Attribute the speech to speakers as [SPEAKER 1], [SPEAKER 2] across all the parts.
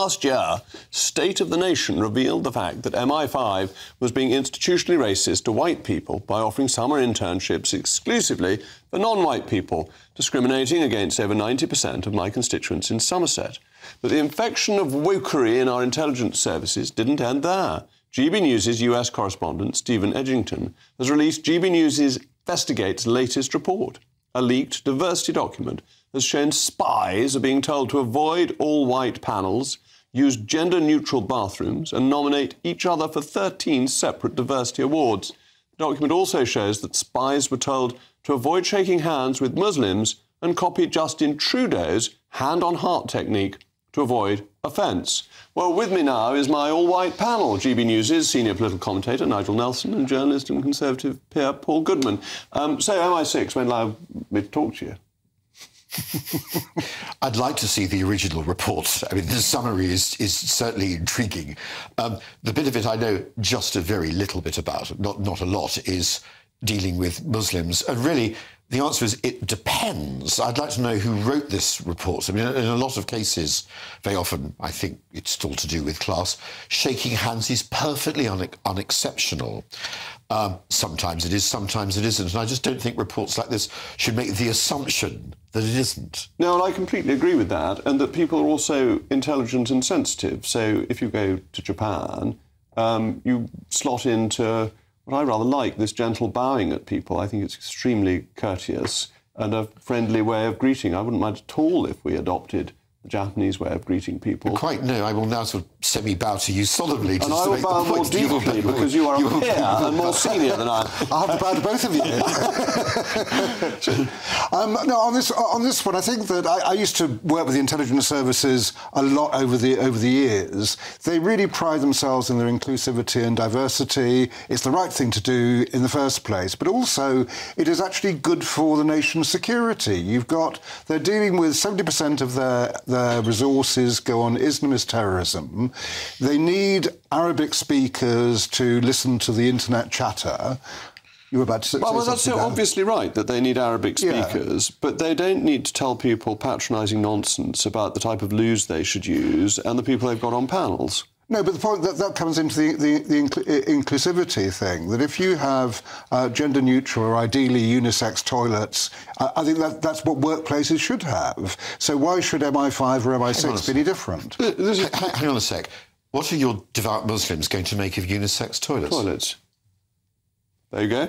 [SPEAKER 1] Last year, State of the Nation revealed the fact that MI5 was being institutionally racist to white people by offering summer internships exclusively for non-white people, discriminating against over 90% of my constituents in Somerset. But the infection of wokery in our intelligence services didn't end there. GB News' US correspondent, Stephen Edgington, has released GB News' Investigate's latest report. A leaked diversity document has shown spies are being told to avoid all-white panels, use gender-neutral bathrooms and nominate each other for 13 separate diversity awards. The document also shows that spies were told to avoid shaking hands with Muslims and copy Justin Trudeau's hand-on-heart technique to avoid offence. Well, with me now is my all-white panel, GB News' senior political commentator Nigel Nelson and journalist and Conservative peer Paul Goodman. So, MI6 went allowed me to talk to you.
[SPEAKER 2] I'd like to see the original report. I mean, the summary is certainly intriguing. The bit of it I know just a very little bit about, not a lot, is dealing with Muslims. And really, the answer is it depends. I'd like to know who wrote this report. I mean, in a lot of cases, very often, I think it's still to do with class, shaking hands is perfectly unexceptional. Sometimes it is, sometimes it isn't. And I just don't think reports like this should make the assumption that it isn't.
[SPEAKER 1] No, and I completely agree with that, and that people are also intelligent and sensitive. So if you go to Japan, you slot into what I rather like, this gentle bowing at people. I think it's extremely courteous and a friendly way of greeting. I wouldn't mind at all if we adopted the Japanese way of greeting people.
[SPEAKER 2] Quite no, I will now sort of semi-bow to you solicitly.
[SPEAKER 1] And I will bow more deeply because you are a peer and more senior than I.
[SPEAKER 3] I'll have to bow to both of you. No, on this one, I think that I used to work with the intelligence services a lot over the years. They really pride themselves in their inclusivity and diversity. It's the right thing to do in the first place, but also it is actually good for the nation's security. They're dealing with 70% of their resources go on Islamist terrorism. They need Arabic speakers to listen to the internet chatter. You were about to say
[SPEAKER 1] well, that's so obviously right that they need Arabic speakers, but they don't need to tell people patronising nonsense about the type of loos they should use and the people they've got on panels. No,
[SPEAKER 3] but the point that comes into the inclusivity thing, that if you have gender-neutral or ideally unisex toilets, I think that's what workplaces should have. So why should MI5 or MI6 be any different?
[SPEAKER 2] Hang on a sec. What are your devout Muslims going to make of unisex toilets?
[SPEAKER 1] There you go.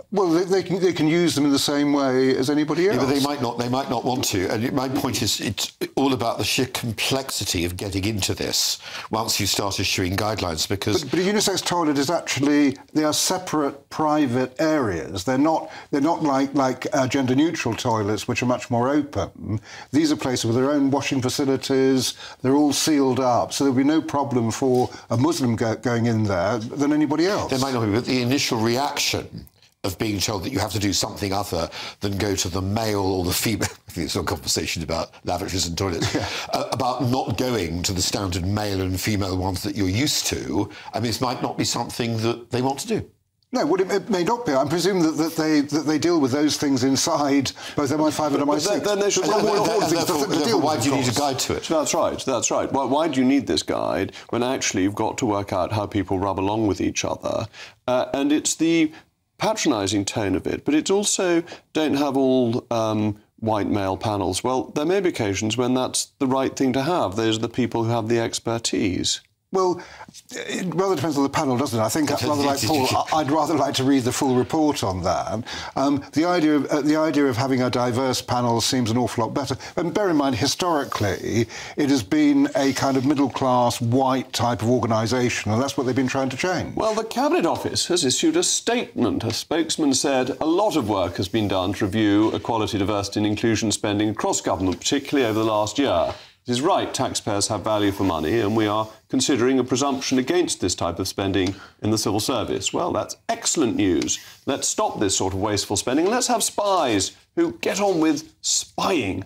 [SPEAKER 3] Well, they can use them in the same way as anybody else.
[SPEAKER 2] Yeah, but they might not want to. And my point is, it's all about the sheer complexity of getting into this once you start issuing guidelines. Because
[SPEAKER 3] but a unisex toilet is actually, they are separate private areas. They're not like gender-neutral toilets, which are much more open. These are places with their own washing facilities. They're all sealed up, so there'll be no problem for a Muslim going in there than anybody else.
[SPEAKER 2] There might not be, but the initial reaction of being told that you have to do something other than go to the male or the female, I think it's a conversation about lavatories and toilets, about not going to the standard male and female ones that you're used to. I mean, this might not be something that they want to do.
[SPEAKER 3] No, well, it may not be. I presume that they deal with those things inside both MI5 and MI6.
[SPEAKER 1] Then they should
[SPEAKER 2] why do you need a guide to it?
[SPEAKER 1] That's right. Why do you need this guide when actually you've got to work out how people rub along with each other? And it's the patronising tone of it, but it's also don't have all white male panels. Well, there may be occasions when that's the right thing to have. Those are the people who have the expertise.
[SPEAKER 3] Well, it rather depends on the panel, doesn't it? I think, rather like Paul, I'd rather like to read the full report on that. The idea of having a diverse panel seems an awful lot better. And bear in mind, historically, it has been a kind of middle-class, white type of organisation, and that's what they've been trying to change.
[SPEAKER 1] Well, the Cabinet Office has issued a statement. A spokesman said a lot of work has been done to review equality, diversity and inclusion spending across government, particularly over the last year. It is right, taxpayers have value for money, and we are considering a presumption against this type of spending in the civil service. Well, that's excellent news. Let's stop this sort of wasteful spending. Let's have spies who get on with spying.